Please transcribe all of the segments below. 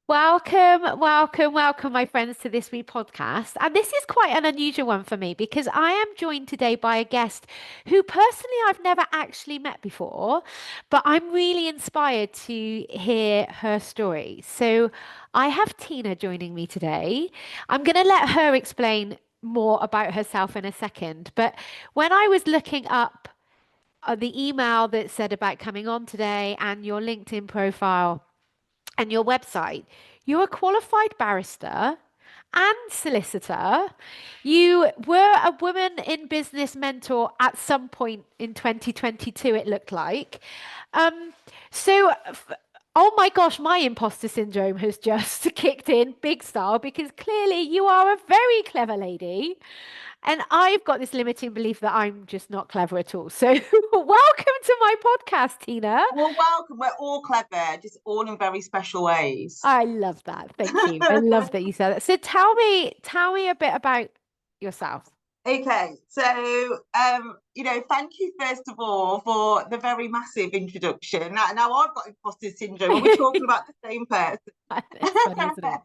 Welcome, my friends, to this week podcast. And this is quite an unusual one for me because I am joined today by a guest who personally I've never actually met before, but I'm really inspired to hear her story. So I have Tina joining me today. I'm going to let her explain more about herself in a second. But when I was looking up the email that said about coming on today and your LinkedIn profile, and your website, you're a qualified barrister and solicitor. You were a woman in business mentor at some point in 2022, it looked like. Um, so, oh my gosh, my imposter syndrome has just kicked in big style because clearly you are a very clever lady. And I've got this limiting belief that I'm just not clever at all. So, welcome to my podcast, Tina. Well, welcome. We're all clever, just all in very special ways. I love that. Thank you. I love that you said that. So tell me a bit about yourself. Okay, so thank you first of all for the very massive introduction. Now I've got imposter syndrome. Are we talking about the same person? It's funny, isn't it?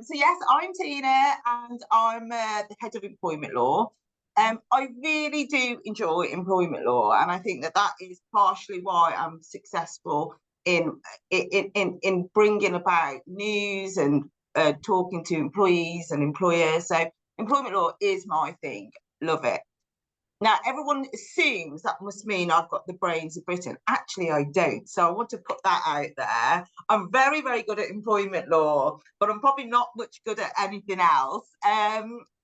So yes, I'm Tina, and I'm the head of employment law. I really do enjoy employment law, and I think that is partially why I'm successful in bringing about news and talking to employees and employers. So employment law is my thing. Love it. Now, everyone assumes that must mean I've got the brains of Britain. Actually, I don't. So I want to put that out there. I'm very, very good at employment law, but I'm probably not much good at anything else.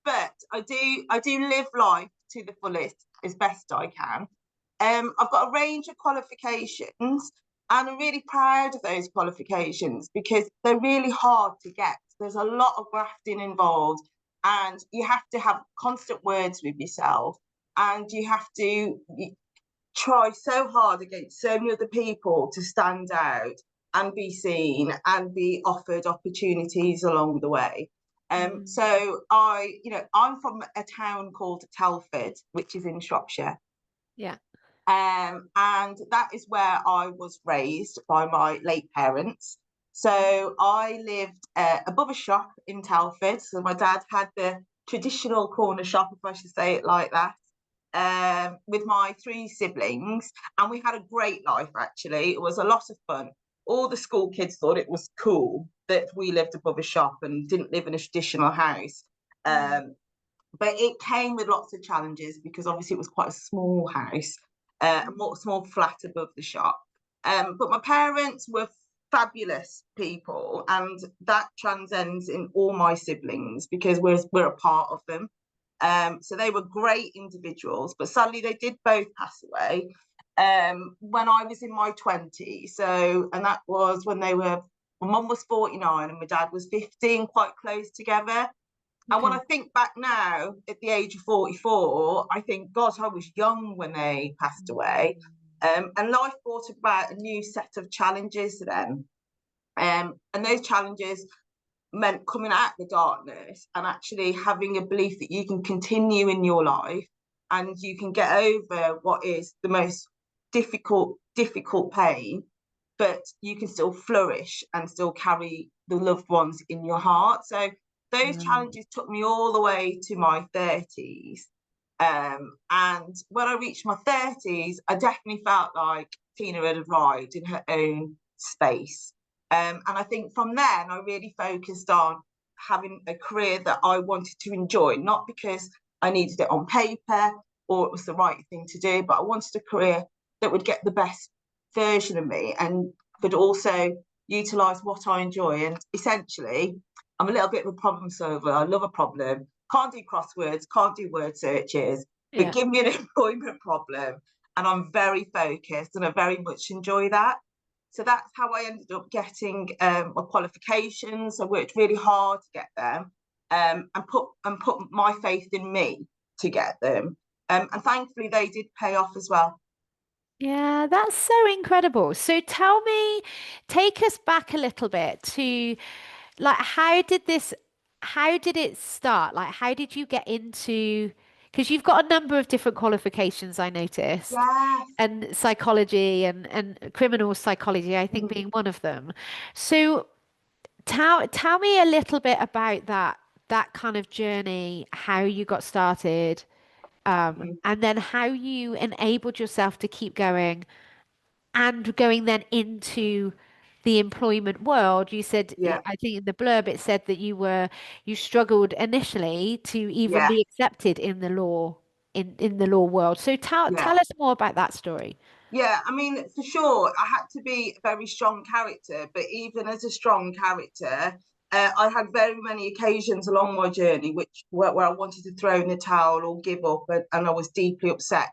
But I do live life to the fullest as best I can. I've got a range of qualifications, and I'm really proud of those qualifications because they're really hard to get. There's a lot of grafting involved, and you have to have constant words with yourself, and you have to try so hard against so many other people to stand out and be seen and be offered opportunities along the way. So I'm from a town called Telford, which is in Shropshire. Yeah. And that is where I was raised by my late parents. So I lived above a shop in Telford. So my dad had the traditional corner shop, if I should say it like that, with my three siblings. And we had a great life, actually. It was a lot of fun. All the school kids thought it was cool that we lived above a shop and didn't live in a traditional house. But it came with lots of challenges because obviously it was quite a small house, a small flat above the shop. But my parents were fabulous people, and that transcends in all my siblings because we're a part of them. So they were great individuals, but sadly they did both pass away when I was in my 20s. And that was when my mum was 49 and my dad was 15, quite close together. And when I think back now, at the age of 44, I think, God, I was young when they passed away. And life brought about a new set of challenges then. And those challenges meant coming out of the darkness and actually having a belief that you can continue in your life and you can get over what is the most difficult pain, but you can still flourish and still carry the loved ones in your heart. So those challenges took me all the way to my 30s. And when I reached my 30s, I definitely felt like Tina had arrived in her own space. And I think from then, I really focused on having a career that I wanted to enjoy, not because I needed it on paper or it was the right thing to do, but I wanted a career that would get the best version of me and could also utilise what I enjoy. And essentially, I'm a little bit of a problem solver. I love a problem. Can't do crosswords, can't do word searches, but give me an employment problem and I'm very focused and I very much enjoy that. So that's how I ended up getting my qualifications. I worked really hard to get them and put my faith in me to get them. And thankfully they did pay off as well. Yeah, that's so incredible. So tell me, take us back a little bit to like how did it start? Like how did you get into, because you've got a number of different qualifications I noticed, Yes. and psychology and criminal psychology, I think being one of them. So Tell me a little bit about that kind of journey, how you got started, Mhm. and then how you enabled yourself to keep going and going then into the employment world. You said, Yeah, I think in the blurb it said that you struggled initially to even yeah, be accepted in the law in the law world. So yeah. tell us more about that story. Yeah, I mean, for sure, I had to be a very strong character, but even as a strong character, I had very many occasions along my journey where I wanted to throw in the towel or give up, and I was deeply upset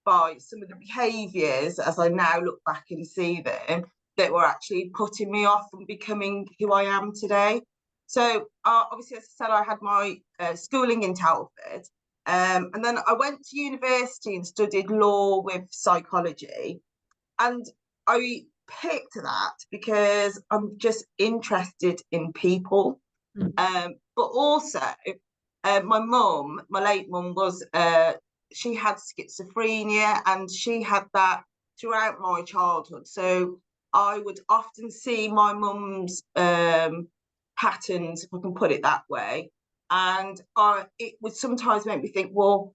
by some of the behaviours as I now look back and see them that were actually putting me off from becoming who I am today. So obviously, as I said, I had my schooling in Telford, and then I went to university and studied law with psychology. And I picked that because I'm just interested in people. Mm. But also, my mum, my late mum, she had schizophrenia, and she had that throughout my childhood. So I would often see my mum's patterns, if I can put it that way. And it would sometimes make me think, well,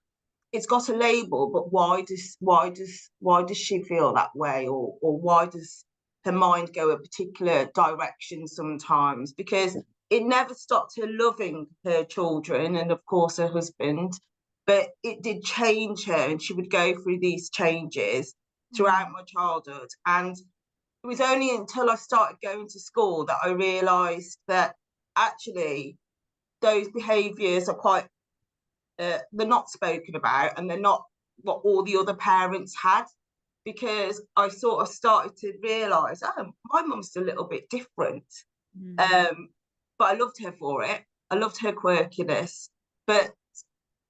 it's got a label, but why does she feel that way, or why does her mind go a particular direction sometimes? Because it never stopped her loving her children and of course her husband, but it did change her, and she would go through these changes throughout my childhood. And it was only until I started going to school that I realised that actually those behaviours are quite they're not spoken about, and they're not what all the other parents had, because I sort of started to realise, oh, my mum's a little bit different. Mm. Um, but I loved her for it. I loved her quirkiness. But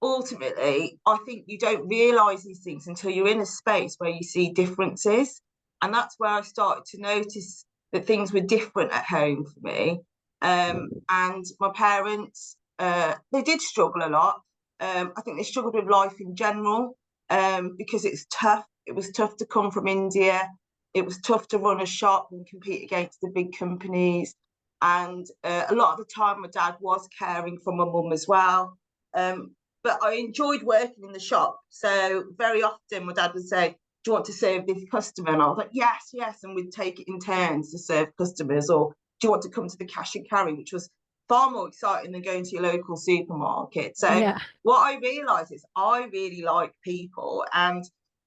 ultimately, I think you don't realise these things until you're in a space where you see differences. And that's where I started to notice that things were different at home for me. And my parents, they did struggle a lot. I think they struggled with life in general, because it's tough. It was tough to come from India. It was tough to run a shop and compete against the big companies. And a lot of the time, my dad was caring for my mum as well. But I enjoyed working in the shop. So very often my dad would say, do you want to serve this customer? And I was like, yes, yes. And we'd take it in turns to serve customers. Or do you want to come to the cash and carry, which was far more exciting than going to your local supermarket. So Yeah. what I realised is I really like people. And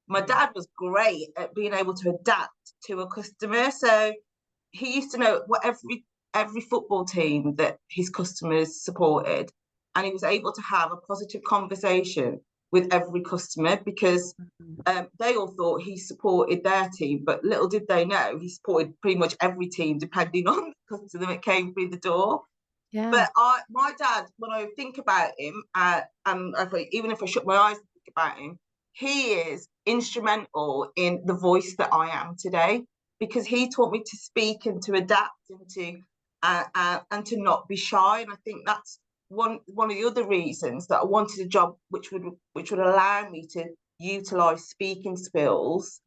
my dad was great at being able to adapt to a customer. So he used to know what every football team that his customers supported, and he was able to have a positive conversation with every customer because they all thought he supported their team, but little did they know he supported pretty much every team depending on the customer that came through the door. Yeah. But my dad, when I think about him, and even if I shut my eyes and think about him, he is instrumental in the voice that I am today, because he taught me to speak and to adapt and to not be shy. And I think that's one of the other reasons that I wanted a job which would allow me to utilize speaking skills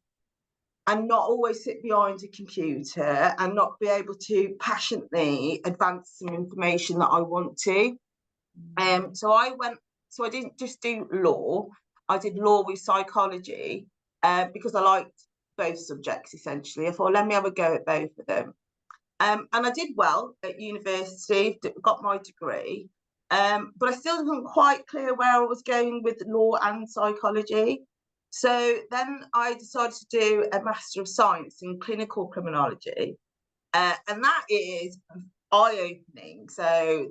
and not always sit behind a computer and not be able to passionately advance some information that I want to. So I didn't just do law, I did law with psychology, because I liked both subjects essentially. I thought, let me have a go at both of them. And I did well at university, got my degree, but I still wasn't quite clear where I was going with law and psychology. So then I decided to do a Master of Science in Clinical Criminology, and that is eye-opening. So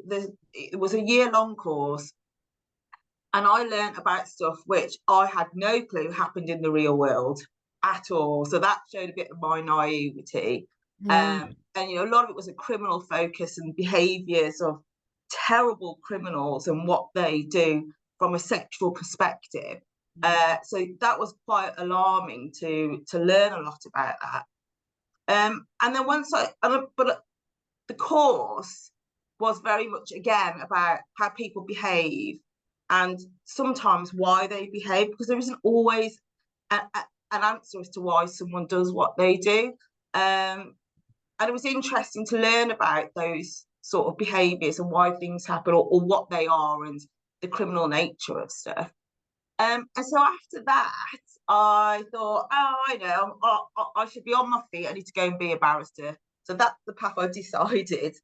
it was a year-long course, and I learned about stuff which I had no clue happened in the real world at all. So that showed a bit of my naivety. Yeah. And a lot of it was a criminal focus and behaviours of terrible criminals and what they do from a sexual perspective. So that was quite alarming to learn a lot about that. And then but the course was very much again about how people behave and sometimes why they behave, because there isn't always an answer as to why someone does what they do. and it was interesting to learn about those sort of behaviours and why things happen, or what they are, and the criminal nature of stuff. And so after that, I thought, oh, I know, I should be on my feet. I need to go and be a barrister. So that's the path I decided.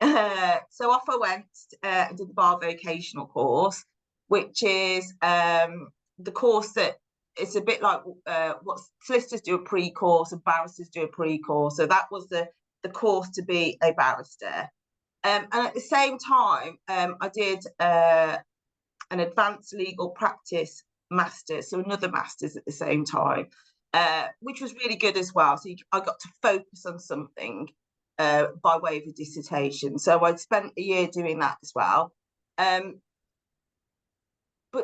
So off I went and did the bar vocational course, which is the course that it's a bit like what solicitors do a pre-course and barristers do a pre-course. So that was the course to be a barrister. And at the same time, I did an advanced legal practice master's, so another master's at the same time, which was really good as well. So I got to focus on something by way of a dissertation. So I'd spent a year doing that as well. But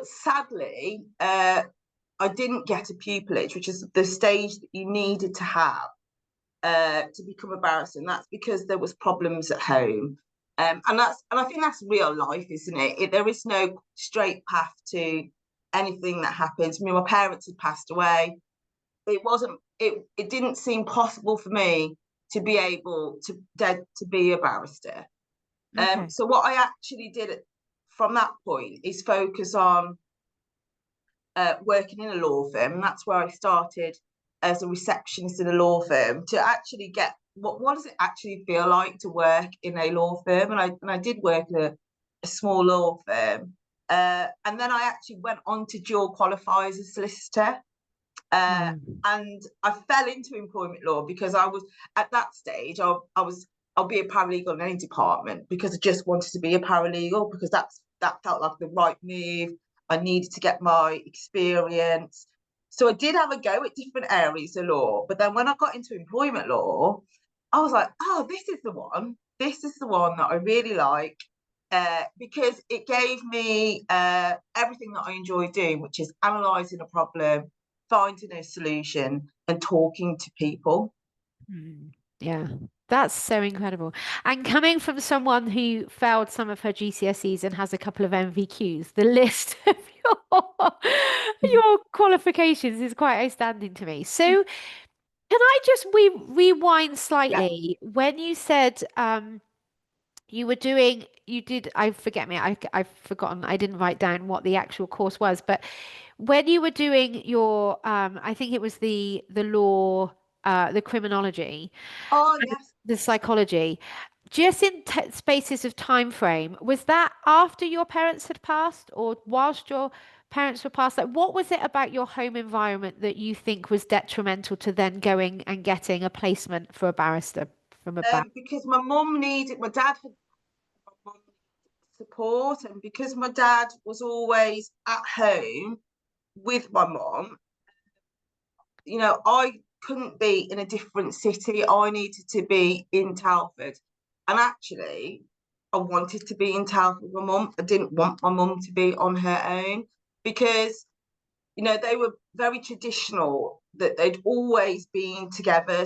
sadly, I didn't get a pupillage, which is the stage that you needed to have to become a barrister, and that's because there was problems at home. And I think that's real life, isn't it? There is no straight path to anything that happens. I mean, my parents had passed away. It didn't seem possible for me to be able to be a barrister. Okay. So what I actually did from that point is focus on working in a law firm, and that's where I started as a receptionist in a law firm, to actually get what does it actually feel like to work in a law firm. And I did work in a small law firm, and then I actually went on to dual qualify as a solicitor. Mm. And I fell into employment law because I was at that stage. I'll be a paralegal in any department because I just wanted to be a paralegal, because that felt like the right move. I needed to get my experience. So I did have a go at different areas of law, but then when I got into employment law, I was like, oh, this is the one. This is the one that I really like, because it gave me everything that I enjoy doing, which is analysing a problem, finding a solution, and talking to people. Mm. Yeah, that's so incredible. And coming from someone who failed some of her GCSEs and has a couple of MVQs, the list of your qualifications is quite outstanding to me. So, can I just rewind Yeah. slightly? When you said you were doing, you did, I forget me, I've forgotten, I didn't write down what the actual course was, but when you were doing your, I think it was the law, the criminology, Oh, and yes. the psychology, just in t spaces of time frame, was that after your parents had passed or whilst your parents were passed? Like, what was it about your home environment that you think was detrimental to then going and getting a placement for a barrister from a bar? Because my dad had my mum needed support, and because my dad was always at home with my mum, I couldn't be in a different city. I needed to be in Telford. And actually, I wanted to be in Telford with my mum. I didn't want my mum to be on her own, because they were very traditional, that they'd always been together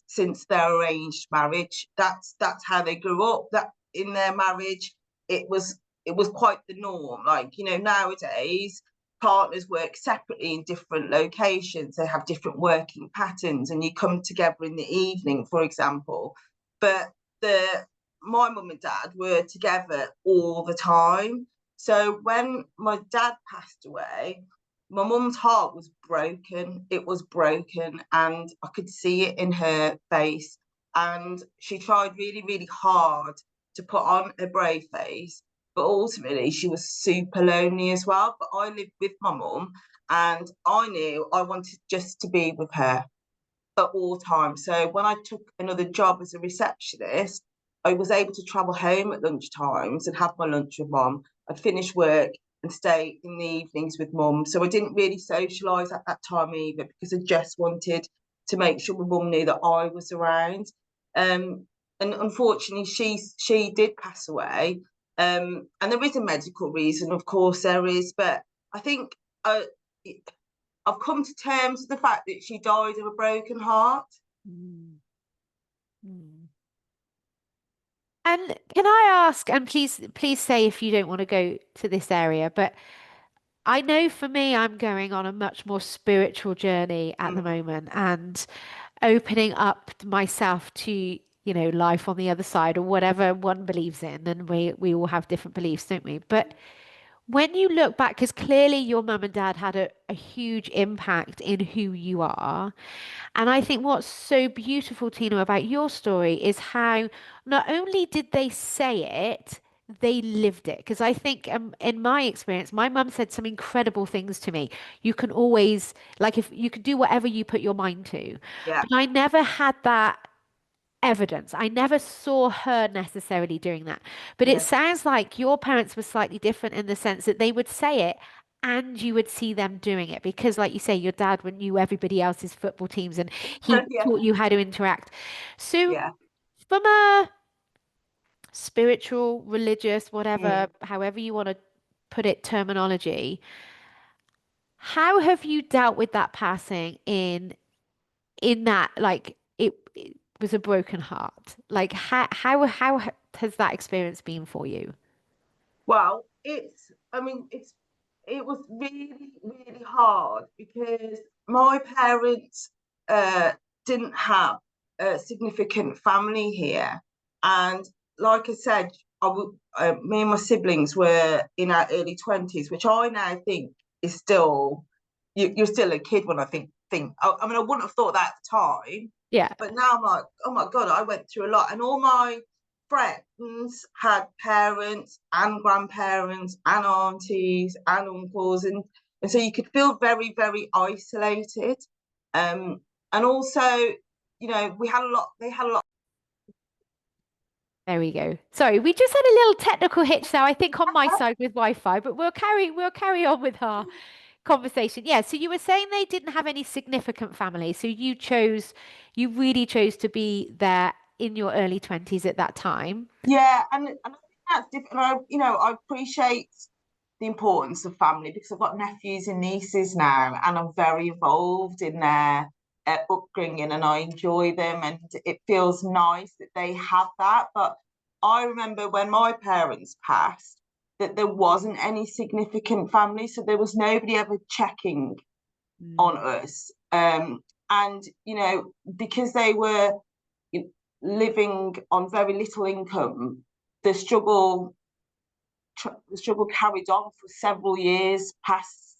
since their arranged marriage. That's how they grew up. That in their marriage, it was it was quite the norm. Like, nowadays, partners work separately in different locations. They have different working patterns, and you come together in the evening, for example. But the my mum and dad were together all the time. So when my dad passed away, my mum's heart was broken. It was broken, and I could see it in her face. And she tried really, really hard to put on a brave face, but ultimately she was super lonely as well. But I lived with my mum, and I knew I wanted just to be with her at all times. So when I took another job as a receptionist, I was able to travel home at lunch times and have my lunch with mum. I'd finish work and stay in the evenings with mum. So I didn't really socialise at that time either, because I just wanted to make sure my mum knew that I was around. And unfortunately, she did pass away. And there is a medical reason, of course there is, but I think I've come to terms with the fact that she died of a broken heart. Mm. Mm. And can I ask, and please say if you don't want to go to this area, but I know for me, I'm going on a much more spiritual journey at the Mm, moment and opening up myself to life on the other side or whatever one believes in. And we all have different beliefs, don't we? But when you look back, because clearly your mum and dad had a huge impact in who you are. And I think what's so beautiful, Tina, about your story is how not only did they say it, they lived it. Because I think, in my experience, my mum said some incredible things to me. You can always, like, if you could do whatever you put your mind to. Yeah. But I never had that evidence. I never saw her necessarily doing that. But it Yeah. sounds like your parents were slightly different in the sense that they would say it and you would see them doing it because, like you say, your dad knew everybody else's football teams and he Yeah. taught you how to interact. So, Yeah. from a spiritual, religious, Mm. whatever, however you want to put it, terminology, how have you dealt with that passing in that like it was a broken heart. Like how has that experience been for you? Well, it was really, really hard because my parents uh, didn't have a significant family here. And like I said, me and my siblings were in our early 20s, which I now think is still, you're still a kid when I mean, I wouldn't have thought that at the time, Yeah, but now I'm like, oh my God, I went through a lot. And all my friends had parents and grandparents and aunties and uncles, and so you could feel very, very isolated. Um, and also, we had a lot. They had a lot. there we go. Sorry, we just had a little technical hitch there, I think on my side with Wi-Fi, but we'll carry on with our conversation. Yeah, so you were saying they didn't have any significant family, so you really chose to be there in your early 20s at that time. Yeah, and I think that's different. I appreciate the importance of family because I've got nephews and nieces now, and I'm very involved in their upbringing, and I enjoy them, and it feels nice that they have that. But I remember when my parents passed, that there wasn't any significant family, so there was nobody ever checking on Mm. us. And because they were living on very little income, the struggle the struggle carried on for several years past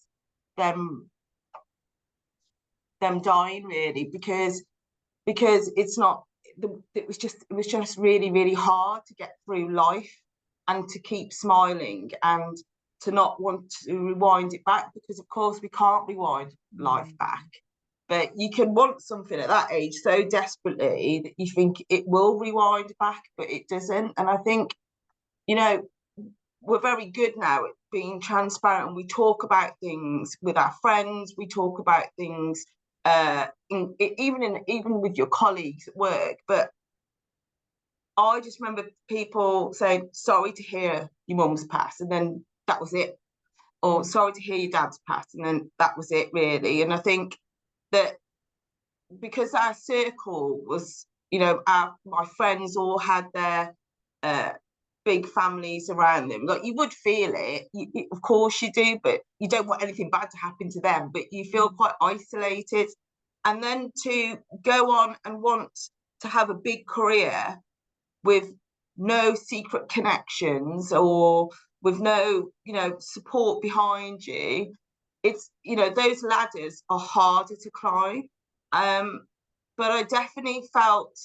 them dying, really, because it's not it was just really, really hard to get through life and to keep smiling and to not want to rewind it back, because of course we can't rewind life Mm. back, but you can want something at that age so desperately that you think it will rewind back, but it doesn't. And I think, you know we're very good now at being transparent, and we talk about things with our friends, we talk about things even with your colleagues at work. But I just remember people saying, sorry to hear your mum's passed, and then that was it. Or sorry to hear your dad's passed, and then that was it, really. And I think that because our circle was, my friends all had their uh, big families around them. Like, you would feel it, of course you do, but you don't want anything bad to happen to them. But you feel quite isolated, and then to go on and want to have a big career with no secret connections or with no, support behind you, those ladders are harder to climb. But I definitely felt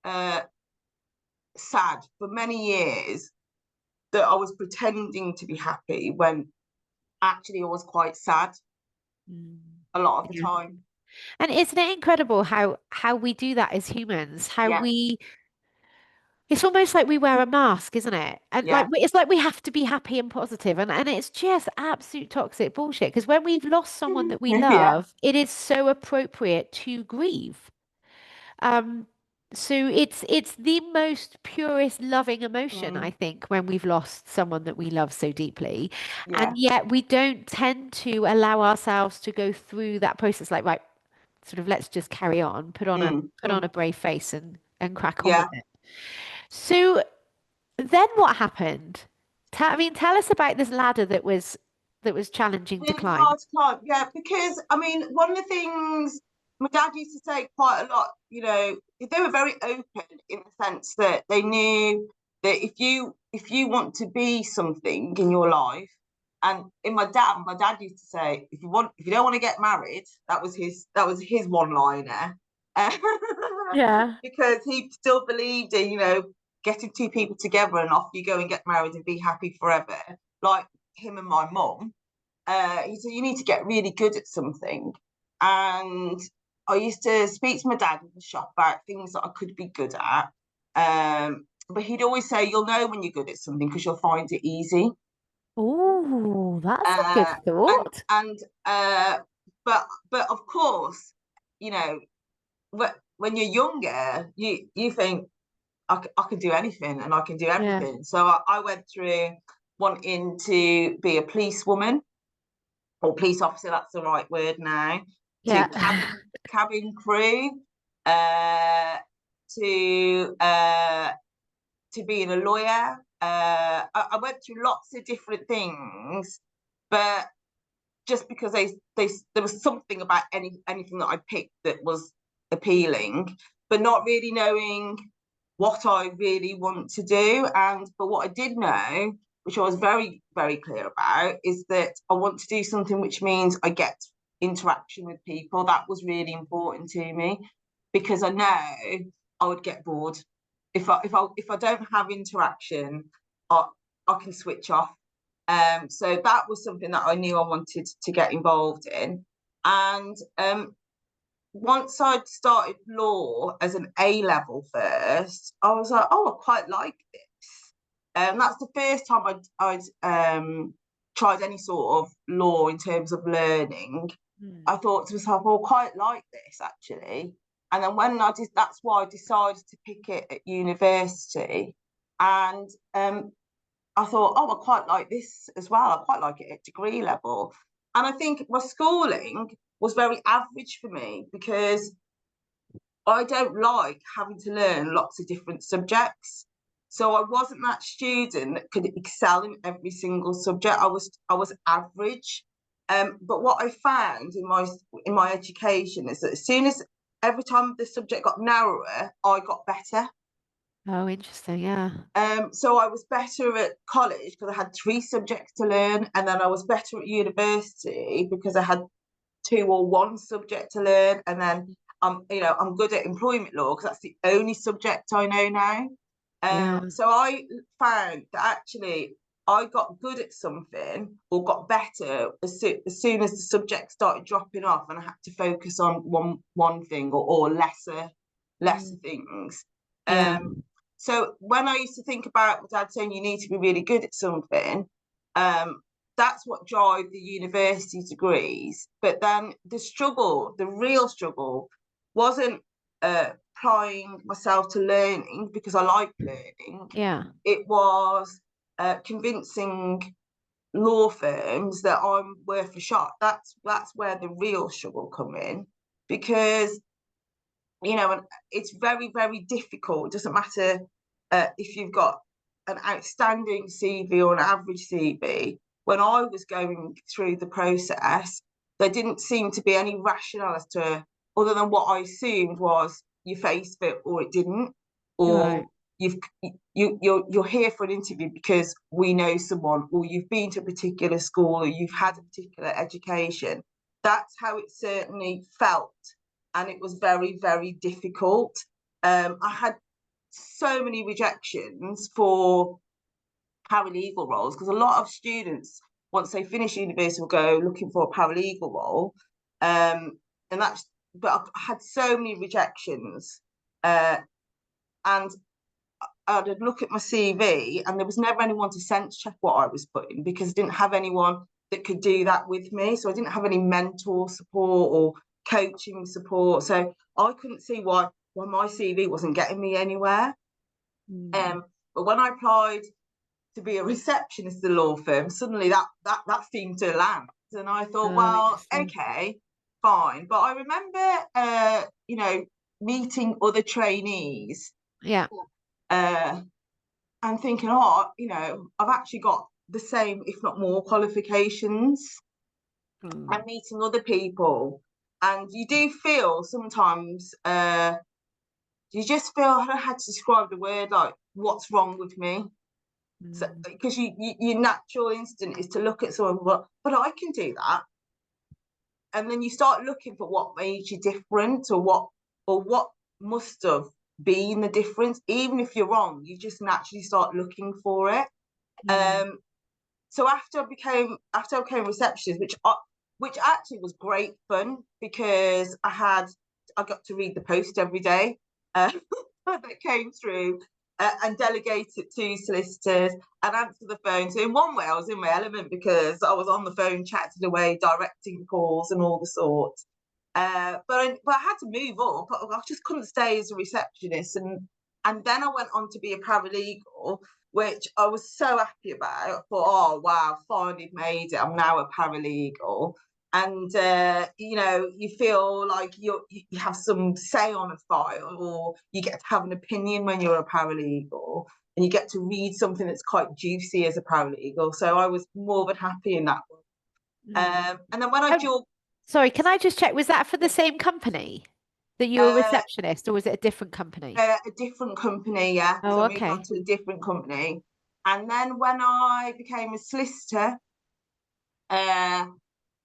uh, sad for many years that I was pretending to be happy when actually I was quite sad Mm. a lot of the Yeah. time. And isn't it incredible how we do that as humans? How Yeah, we It's almost like we wear a mask, isn't it? And yeah, it's like we have to be happy and positive, and it's just absolute toxic bullshit. Because when we've lost someone that we yeah. love, it is so appropriate to grieve. Um, so it's the most purest loving emotion, I Mm, think, when we've lost someone that we love so deeply, yeah. and yet we don't tend to allow ourselves to go through that process. Like, right, sort of, let's just carry on, put on a brave face and crack on with Yeah. it. So then what happened? Tell us about this ladder that was challenging to Really climb. hard to climb. Yeah, because I mean, one of the things my dad used to say quite a lot, they were very open in the sense that they knew that if you want to be something in your life, and in my dad used to say, if you don't want to get married, that was his one liner, Yeah. because he still believed in, getting two people together and off you go and get married and be happy forever, like him and my mum. He said you need to get really good at something, and I used to speak to my dad in the shop about things that I could be good at. But he'd always say, "You'll know when you're good at something because you'll find it easy." Oh, that's a good Uh, and thought. and but of course, you know, when you're younger, you think I can do anything and I can do Yeah. everything. So I went through wanting to be a policewoman or police officer. That's the right word now. To Yeah. cabin crew, uh, to being a lawyer. I went through lots of different things, but just because there was something about anything that I picked that was appealing, but not really knowing what I really want to do. But what I did know, which I was very, very clear about, is that I want to do something which means I get interaction with people. That was really important to me, because I know I would get bored if I don't have interaction. I can switch off. So that was something that I knew I wanted to get involved in. And once I'd started law as an A level first, I was like, oh, I quite like this. That's the first time I'd tried any sort of law in terms of learning. I thought to myself, oh, I quite like this actually. And then when I did, that's why I decided to pick it at university. And I thought, oh, I quite like this as well. I quite like it at degree level. And I think my schooling was very average for me, because I don't like having to learn lots of different subjects. So I wasn't that student that could excel in every single subject. I was average. But what I found in my education is that as soon as every time the subject got narrower, I got better. Oh, interesting. Yeah. So I was better at college because I had 3 subjects to learn, and then I was better at university because I had 2 or 1 subject to learn, and then I'm good at employment law because that's the only subject I know now. Yeah. So I found that actually I got good at something or got better as soon as the subject started dropping off, and I had to focus on one thing, or lesser Mm. things. Yeah. So when I used to think about my dad saying you need to be really good at something, that's what drive the university degrees. But then the real struggle, wasn't applying myself to learning because I like learning. Yeah. It was convincing law firms that I'm worth a shot. That's where the real struggle come in, because and it's very, very difficult. It doesn't matter if you've got an outstanding CV or an average CV. When I was going through the process, there didn't seem to be any rationale as to, other than what I assumed was you faced it or it didn't, or Right. you're here for an interview because we know someone, or you've been to a particular school, or you've had a particular education. That's how it certainly felt, and it was very, very difficult. I had so many rejections for paralegal roles, because a lot of students, once they finish university, will go looking for a paralegal role. And that's, but I had so many rejections. And I'd look at my CV, and there was never anyone to sense check what I was putting, because I didn't have anyone that could do that with me. So I didn't have any mentor support or coaching support. So I couldn't see why my CV wasn't getting me anywhere. Mm. But when I applied to be a receptionist at the law firm, suddenly that seemed to land. And I thought, Oh, well, interesting. okay, fine. But I remember, meeting other trainees, Yeah. uh, and thinking, oh, I've actually got the same, if not more, qualifications, and Mm. meeting other people. And you do feel sometimes you just feel, I don't know how to describe the word, like, what's wrong with me? So, Mm. because your natural instinct is to look at someone, but I can do that. And then you start looking for what made you different, or what must have been the difference. Even if you're wrong, you just naturally start looking for it. Mm. So after I became receptionist, which actually was great fun, because I got to read the post every day, uh, that came through, and delegate it to solicitors and answer the phone. So in one way, I was in my element, because I was on the phone chatting away, directing calls and all the sorts. But I had to move up. I just couldn't stay as a receptionist, and then I went on to be a paralegal, which I was so happy about. I thought, oh wow, finally made it. I'm now a paralegal, and you feel like you have some say on a file, or you get to have an opinion when you're a paralegal, and you get to read something that's quite juicy as a paralegal. So I was more than happy in that one. Mm. And then when I Oh, joined, sorry, can I just check? Was that for the same company that you were a uh, receptionist, or was it a different company? a different company, yeah. Oh, So I moved on okay. to a different company. And then when I became a solicitor, uh,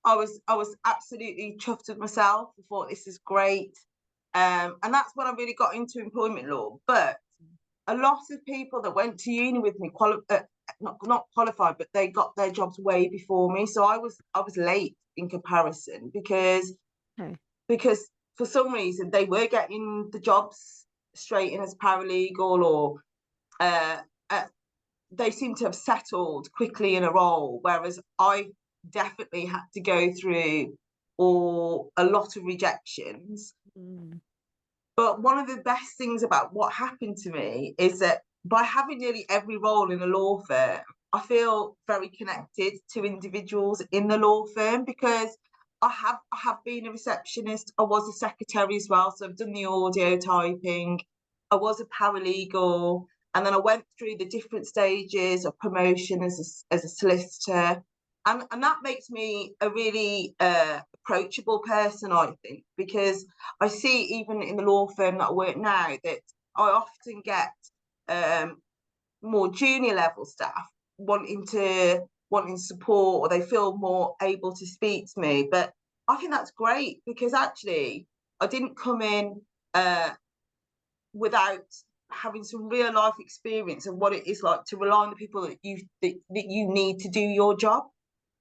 I was absolutely chuffed with myself. I thought, this is great. And that's when I really got into employment law. But a lot of people that went to uni with me, not qualified, but they got their jobs way before me. So I was late in comparison, Okay. because for some reason they were getting the jobs straight in as paralegal, or uh, uh, they seem to have settled quickly in a role, whereas I definitely had to go through or a lot of rejections. Mm. But one of the best things about what happened to me is that by having nearly every role in a law firm, I feel very connected to individuals in the law firm, because I have been a receptionist. I was a secretary as well, so I've done the audio typing. I was a paralegal, and then I went through the different stages of promotion as a solicitor, and that makes me a really approachable person, I think, because I see, even in the law firm that I work now, that I often get um, more junior level staff wanting support, or they feel more able to speak to me. But I think that's great, because actually I didn't come in uh, without having some real life experience of what it is like to rely on the people that you need to do your job.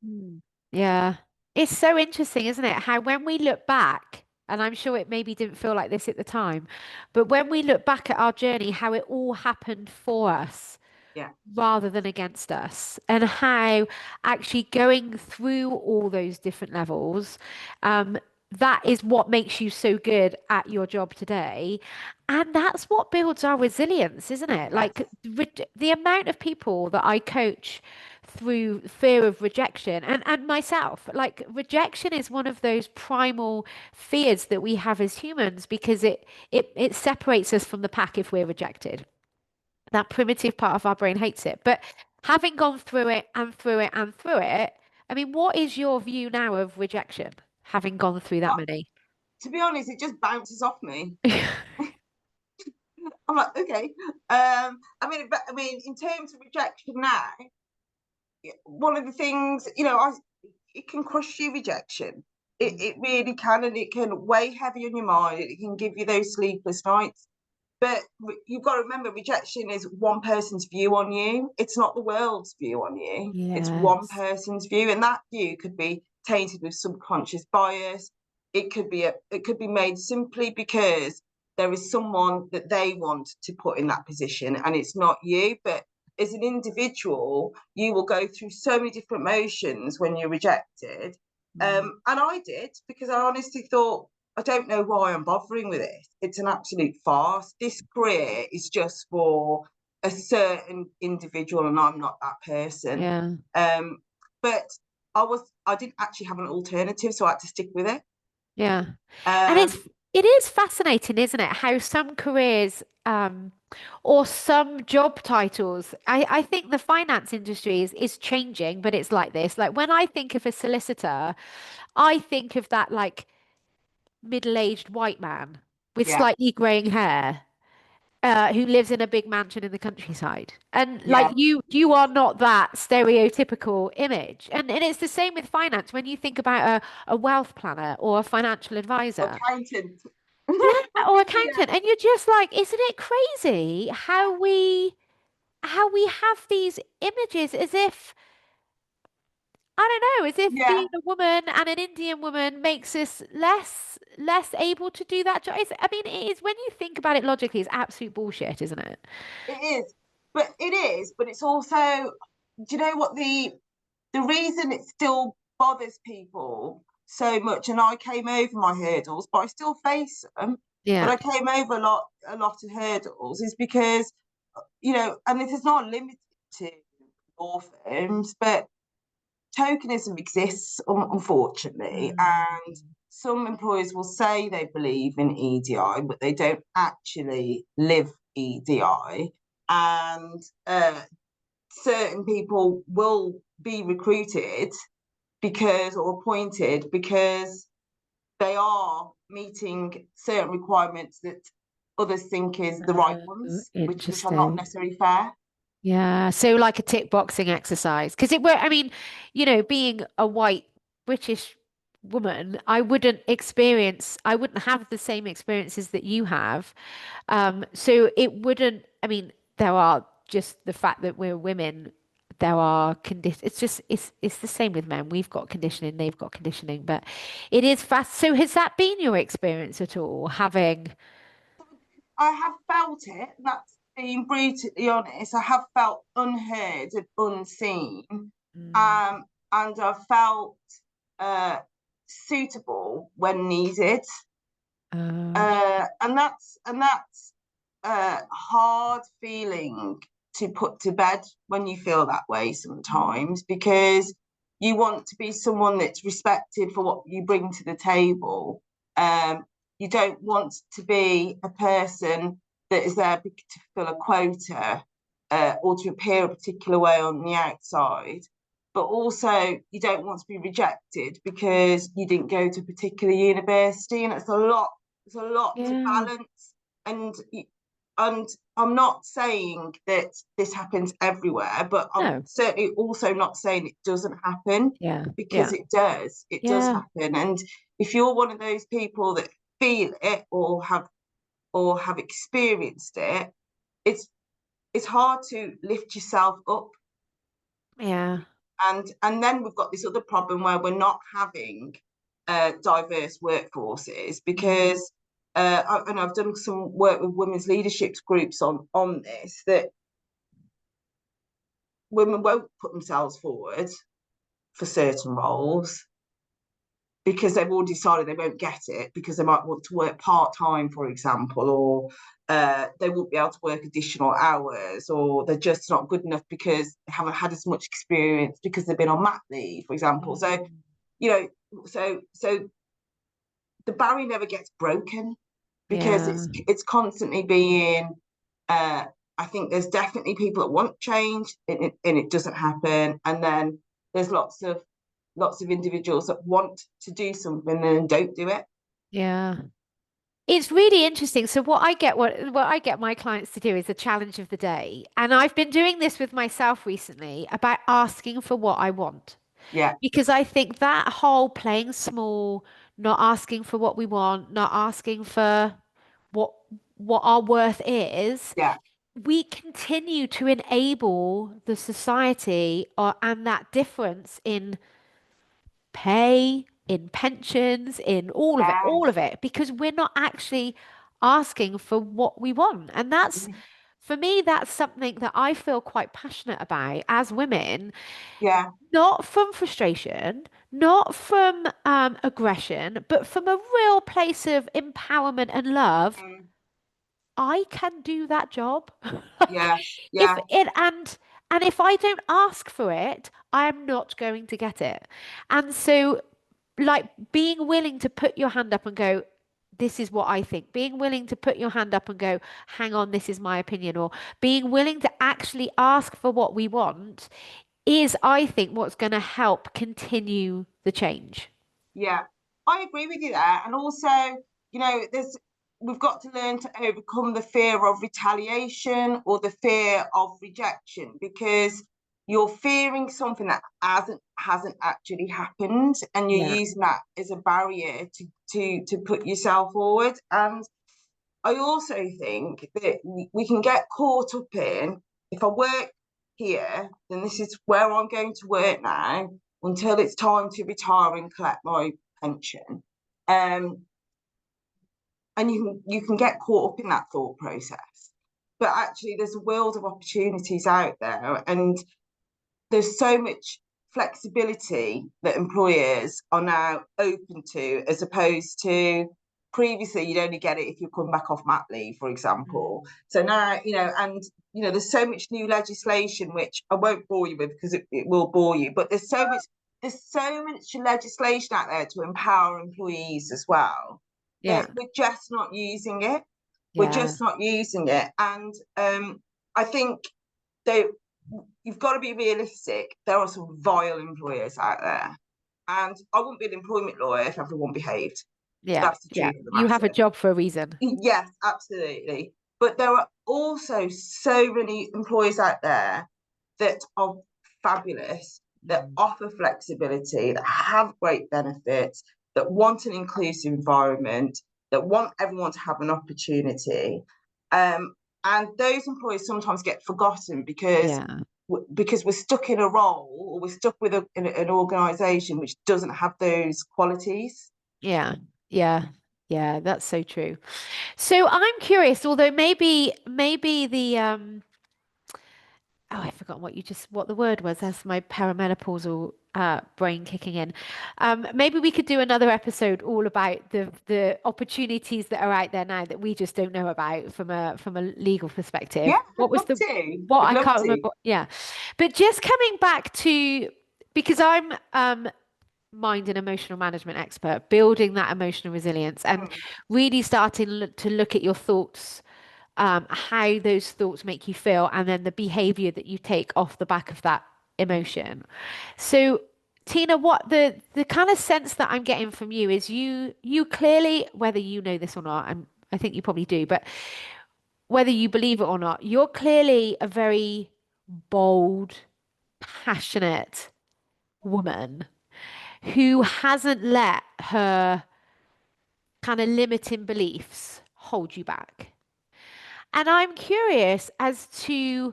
Mm. Yeah. It's so interesting, isn't it? How when we look back, and I'm sure it maybe didn't feel like this at the time, but when we look back at our journey, how it all happened for us Yeah, rather than against us, and how actually going through all those different levels, um, that is what makes you so good at your job today. And that's what builds our resilience, isn't it? yes, Like the amount of people that I coach through fear of rejection, and myself, like rejection is one of those primal fears that we have as humans, because it separates us from the pack if we're rejected. That primitive part of our brain hates it. But having gone through it and through it and through it, I mean, what is your view now of rejection, having gone through that uh, many? to be honest, it just bounces off me. I'm like, okay. I mean, in terms of rejection now, one of the things, it can crush you, rejection. It really can, and it can weigh heavy on your mind. It can give you those sleepless nights. But you've got to remember, rejection is one person's view on you. It's not the world's view on you. It's one Yes. person's view, and that view could be tainted with subconscious bias. It could be made simply because there is someone that they want to put in that position, and it's not you. But as an individual, you will go through so many different motions when you're rejected. Mm. And I did, because I honestly thought, I don't know why I'm bothering with this. It's an absolute farce. This career is just for a certain individual, and I'm not that person. Yeah. Um, but I didn't actually have an alternative, so I had to stick with it. Yeah. And Um, it is fascinating, isn't it? How some careers or some job titles, I think the finance industry is changing, but it's like this. Like when I think of a solicitor, I think of that like middle-aged white man with yeah, slightly graying hair. who lives in a big mansion in the countryside. And like Yeah. you are not that stereotypical image. And it's the same with finance. When you think about a wealth planner or a financial advisor, Accountant. yeah, or Yeah. accountant, and you're just like, isn't it crazy how we have these images as if I don't know, as if Yeah. being a woman and an Indian woman makes us less able to do that job. I mean, it is when you think about it logically, it's absolute bullshit, isn't it? It is. But it is, but it's also, do you know what the reason it still bothers people so much, and I came over my hurdles, but I still face them, but Yeah. I came over a lot of hurdles is because, and this is not limited to law firms, but tokenism exists, unfortunately, Mm. and some employers will say they believe in EDI, but they don't actually live EDI. And certain people will be recruited because or appointed because they are meeting certain requirements that others think is the right ones, which are not Interesting. necessarily fair. Yeah. So like a tick boxing exercise. Because it were, I mean, being a white British woman, I wouldn't have the same experiences that you have. So it wouldn't, I mean, there are just the fact that we're women, there are it's just it's the same with men. We've got conditioning, they've got conditioning, but it is fast. So has that been your experience at all, having I have felt it. That's being brutally honest. I have felt unheard and unseen, Mm. um, and I've felt uh, suitable when needed, uh, and that's a hard feeling to put to bed when you feel that way sometimes because you want to be someone that's respected for what you bring to the table. Um, you don't want to be a person that is there to fill a quota or to appear a particular way on the outside. But also, you don't want to be rejected because you didn't go to a particular university, and it's a lot. It's a lot to yeah. balance, and and I'm not saying that this happens everywhere, but I'm No. certainly also not saying it doesn't happen Yeah. because Yeah. it does. It does Yeah. happen. And if you're one of those people that feel it or have experienced it, it's it's hard to lift yourself up. Yeah. And then we've got this other problem where we're not having diverse workforces Mm. because and I've done some work with women's leadership groups on this that women won't put themselves forward for certain roles because they've already decided they won't get it because they might want to work part-time, for example, or they won't be able to work additional hours, or they're just not good enough because they haven't had as much experience because they've been on mat leave, for example. So, Mm. you know, so the barrier never gets broken because Yeah. it's constantly being uh, I think there's definitely people that want change and it doesn't happen. And then there's lots of individuals that want to do something and don't do it. Yeah. It's really interesting. So what I get my clients to do is a challenge of the day. And I've been doing this with myself recently about asking for what I want. Yeah, Because I think that whole playing small, not asking for what we want, not asking for what what our worth is, yeah, we continue to enable the society and that difference in pay, in pensions, in all of yes, it, because we're not actually asking for what we want. And that's, for me, that's something that I feel quite passionate about as women, yeah, not from frustration, not from aggression, but from a real place of empowerment and love. mm, I can do that job. Like yes, if yeah, it and if I don't ask for it, I am not going to get it. And so like being willing to put your hand up and go, this is what I think. Being willing to put your hand up and go, hang on, this is my opinion, or being willing to actually ask for what we want is, I think, what's going to help continue the change. yeah. I agree with you there. And also, there's we've got to learn to overcome the fear of retaliation or the fear of rejection, because you're fearing something that hasn't actually happened, and you're Yeah. using that as a barrier to put yourself forward. And I also think that we can get caught up in, if I work here, then this is where I'm going to work now until it's time to retire and collect my pension. Um, and you can get caught up in that thought process. But actually, there's a world of opportunities out there, and there's so much flexibility that employers are now open to, as opposed to previously you'd only get it if you come back off mat leave, for example. So now, and there's so much new legislation, which I won't bore you with because it will bore you, but there's so much legislation out there to empower employees as well, that Yeah. we're just not using it. We're Yeah. just not using it. And I think they you've got to be realistic. There are some vile employers out there. And I wouldn't be an employment lawyer if everyone behaved. Yeah. That's the Yeah. truth of the You have a matter. job for a reason. Yes, absolutely. But there are also so many employers out there that are fabulous, that offer flexibility, that have great benefits, that want an inclusive environment, that want everyone to have an opportunity. And those employers sometimes get forgotten Yeah. because we're stuck in a role, or we're stuck with an organisation which doesn't have those qualities. Yeah. Yeah. Yeah. That's so true. So I'm curious, although maybe the oh, I've forgotten what the word was. That's my perimenopausal brain kicking in. Maybe we could do another episode all about the opportunities that are out there now that we just don't know about from a legal Yeah, perspective. I'd What was love the to. what I'd I love can't to. remember. Yeah, but just coming back to because I'm mind and emotional management expert, building that emotional resilience and Mm. really starting to look at your thoughts, how those thoughts make you feel, and then the behavior that you take off the back of that emotion. So, Tina, what the kind of sense that I'm getting from you is you clearly, whether you know this or not, I think you probably do, but whether you believe it or not, you're clearly a very bold, passionate woman who hasn't let her kind of limiting beliefs hold you back. And I'm curious as to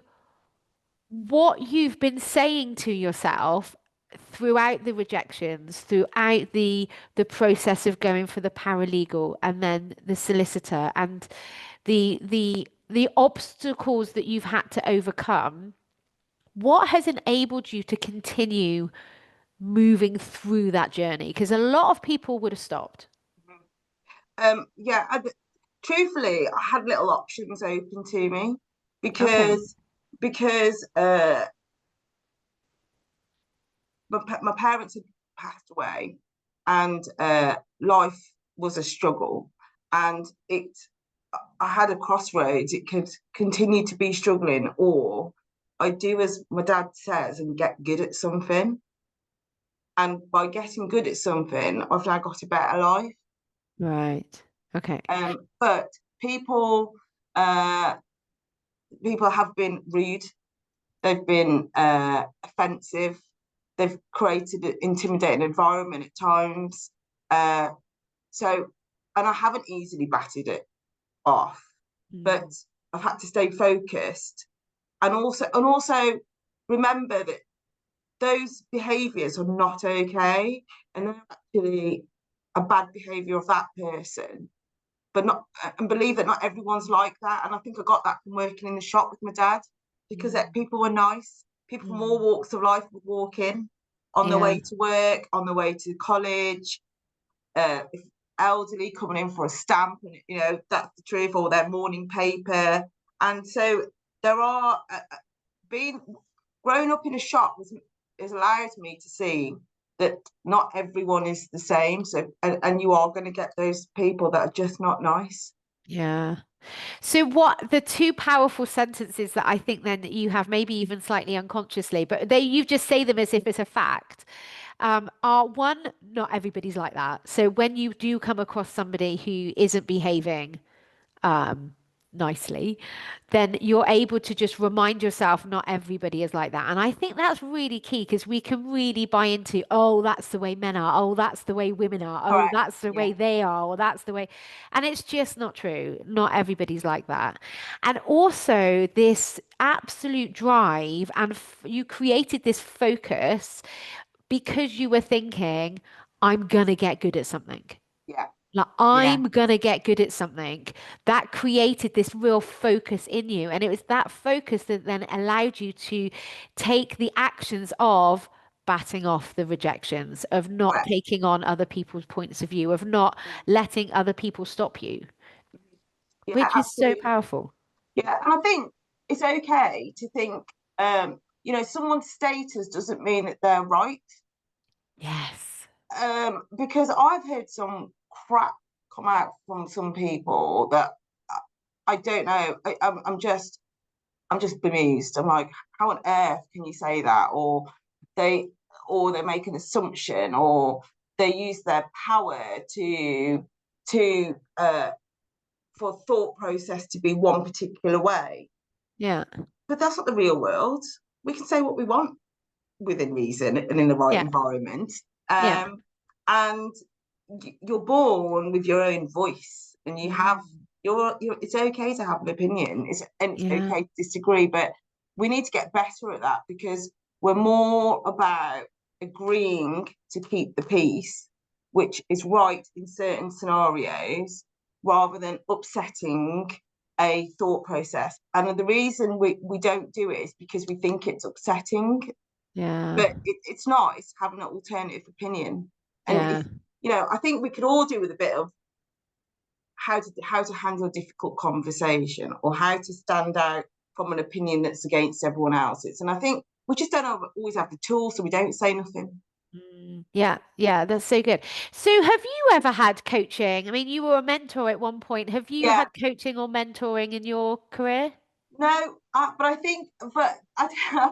what you've been saying to yourself throughout the rejections, throughout the process of going for the paralegal and then the solicitor and the obstacles that you've had to overcome. What has enabled you to continue moving through that journey? Because a lot of people would have stopped. Yeah, truthfully, I had little options open to me, Okay. because my parents had passed away, and life was a struggle, and I had a crossroads. It could continue to be struggling, or I do as my dad says and get good at something. And by getting good at something, I've now got a better life. Right. Okay. But people, uh, people have been rude. They've been offensive. They've created an intimidating environment at times. Uh, so, and I haven't easily batted it off, but Mm. I've had to stay focused, and also remember that those behaviours are not okay, and they're actually a bad behaviour of that person. But not, and believe that not everyone's like that. And I think I got that from working in the shop with my dad, because people were nice. People from all Mm. walks of life would walk in on the Yeah. way to work, on the way to college, if elderly coming in for a stamp, and that's the truth, or their morning paper. And so there are being grown up in a shop has allowed me to see that not everyone is the same. So, and you are going to get those people that are just not nice. Yeah. So what the two powerful sentences that I think then that you have, maybe even slightly unconsciously, but they you just say them as if it's a fact, are one, not everybody's like that. So when you do come across somebody who isn't behaving, nicely, then you're able to just remind yourself not everybody is like that. And I think that's really key because we can really buy into, oh, that's the way men are. Oh, that's the way women are. Oh, Correct. that's the Yeah. way they are. Or that's the way. And it's just not true. Not everybody's like that. And also, this absolute drive, and you created this focus because you were thinking, I'm gonna get good at something. Yeah. Like, Yeah. I'm gonna get good at something. That created this real focus in you. And it was that focus that then allowed you to take the actions of batting off the rejections, of not Correct. taking on other people's points of view, of not Yeah. letting other people stop you, Yeah, which is so absolutely. powerful. Yeah. And I think it's okay to think, someone's status doesn't mean that they're right. Yes. Because I've heard some crap come out from some people that I don't know. I'm just bemused. I'm like, how on earth can you say that? They they make an assumption, or they use their power to for thought process to be one particular way. Yeah. But that's not the real world. We can say what we want within reason and in the right Yeah. environment. Yeah. And you're born with your own voice, and you have Mm. you're it's okay to have an opinion. It's Yeah. okay to disagree, but we need to get better at that, because we're more about agreeing to keep the peace, which is right in certain scenarios, rather than upsetting a thought process. And the reason we don't do it is because we think it's upsetting, Yeah. but it's not. It's having an alternative opinion. And Yeah. I think we could all do with a bit of how to handle a difficult conversation, or how to stand out from an opinion that's against everyone else's. And I think we just don't always have the tools, so we don't say nothing. Yeah, yeah, that's so good. So, have you ever had coaching? I mean, you were a mentor at one point. Have you Yeah, had coaching or mentoring in your career? no, but I think, but I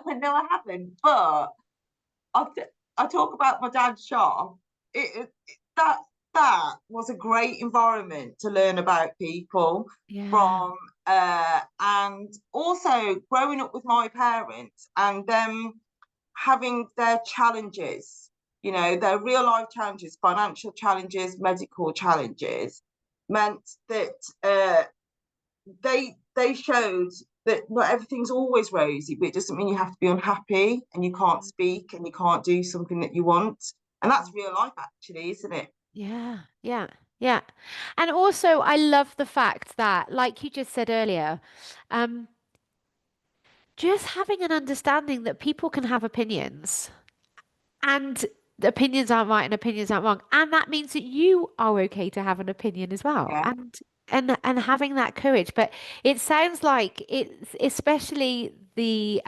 no, I haven't. But I I talk about my dad's shop. That was a great environment to learn about people Yeah. from, and also growing up with my parents and them having their challenges, their real life challenges, financial challenges, medical challenges, meant that they showed that not everything's always rosy, but it doesn't mean you have to be unhappy and you can't speak and you can't do something that you want. And that's real life, actually, isn't it? Yeah, yeah, yeah. And also, I love the fact that, like you just said earlier, um, just having an understanding that people can have opinions. And the opinions aren't right and opinions aren't wrong. And that means that you are okay to have an opinion as well. Yeah. And having that courage. But it sounds like it's especially the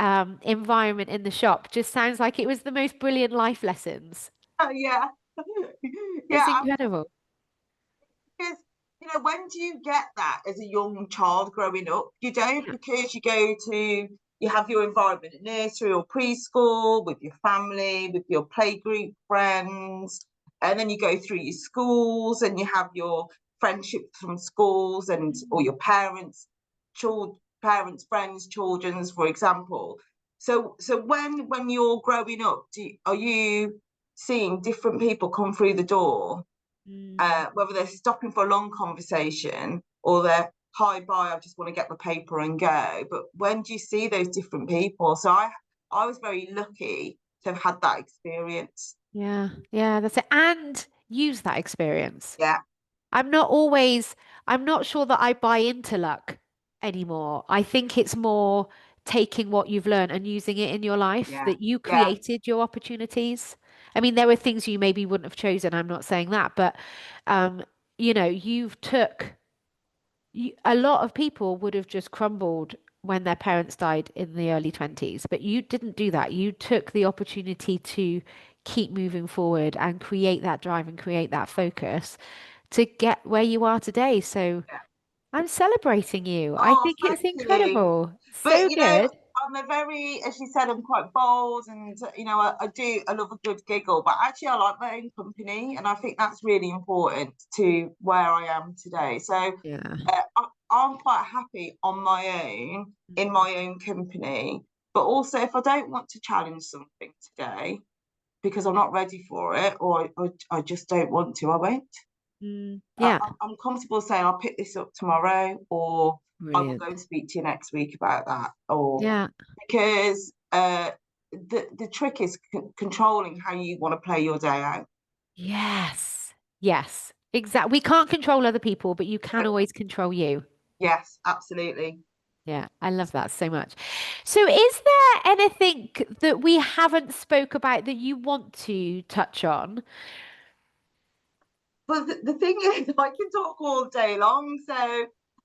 environment in the shop just sounds like it was the most brilliant life lessons. Yeah. It's Yeah. incredible. Because, when do you get that as a young child growing up? You don't, Yeah. because you have your environment at nursery or preschool with your family, with your playgroup friends, and then you go through your schools and you have your friendships from schools and or your parents, friends, children's, for example. So when you're growing up, are you seeing different people come through the door, Mm. whether they're stopping for a long conversation or they're hi bye, I just want to get my paper and go. But when do you see those different people? So I was very lucky to have had that experience. Yeah. Yeah, that's it. And use that experience. Yeah, I'm not always, I'm not sure that I buy into luck anymore. I think it's more taking what you've learned and using it in your life, yeah, that you yeah, created your opportunities. I mean, there were things you maybe wouldn't have chosen. I'm not saying that, but um, you've took a lot of people would have just crumbled when their parents died in the early 20s, but you didn't do that. You took the opportunity to keep moving forward and create that drive and create that focus to get where you are today. So yeah. I'm celebrating you. I Oh, think it's thank you. incredible. But So good. I'm a very, as you said, I'm quite bold, and I love a good giggle. But actually, I like my own company, and I think that's really important to where I am today. So Yeah. I'm quite happy on my own, in Mm. my own company. But also, if I don't want to challenge something today because I'm not ready for it, or I just don't want to, I won't. Yeah, I'm comfortable saying I'll pick this up tomorrow, or I will go brilliant. and speak to you next week about that, or Yeah. because the trick is controlling how you want to play your day out. Yes. Yes. Exactly. We can't control other people, but you can always control you. Yes, absolutely. Yeah, I love that so much. So is there anything that we haven't spoke about that you want to touch on? But the thing is, I can talk all day long. So,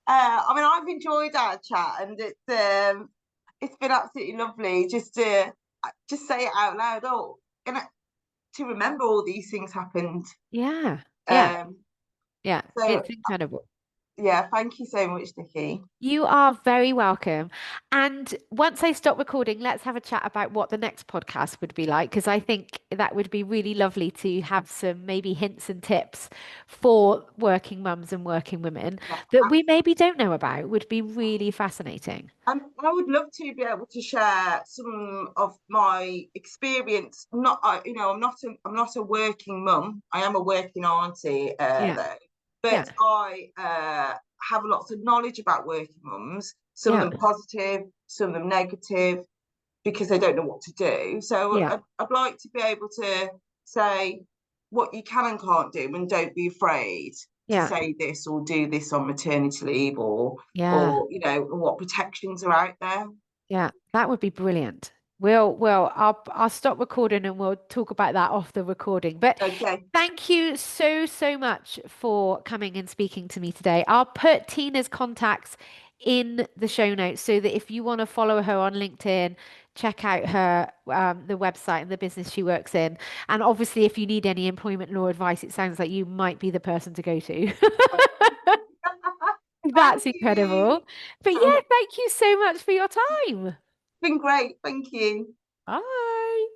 I mean, I've enjoyed our chat, and it's been absolutely lovely just say it out loud. Oh, and to remember all these things happened. Yeah. Yeah. Um, Yeah. so It's incredible. yeah, thank you so much, Nikki. You are very welcome. And once I stop recording, let's have a chat about what the next podcast would be like, because I think that would be really lovely to have some maybe hints and tips for working mums and working women Yeah, that we maybe don't know about. Would be really fascinating. I would love to be able to share some of my experience. Not, I'm not a working mum. I am a working auntie, Yeah. though. But Yeah. I have lots of knowledge about working mums. Some of Yeah. them positive, some of them negative, because they don't know what to do. So Yeah. I'd like to be able to say what you can and can't do, and don't be afraid to Yeah. say this or do this on maternity leave, Yeah. or what protections are out there. Yeah. That would be brilliant. I'll stop recording and we'll talk about that off the recording. But Okay. thank you so, so much for coming and speaking to me today. I'll put Tina's contacts in the show notes so that if you want to follow her on LinkedIn, check out her the website and the business she works in. And obviously, if you need any employment law advice, it sounds like you might be the person to go to. Thank That's incredible. you. But yeah, It's thank you so much for your time. been great. Thank you. Bye.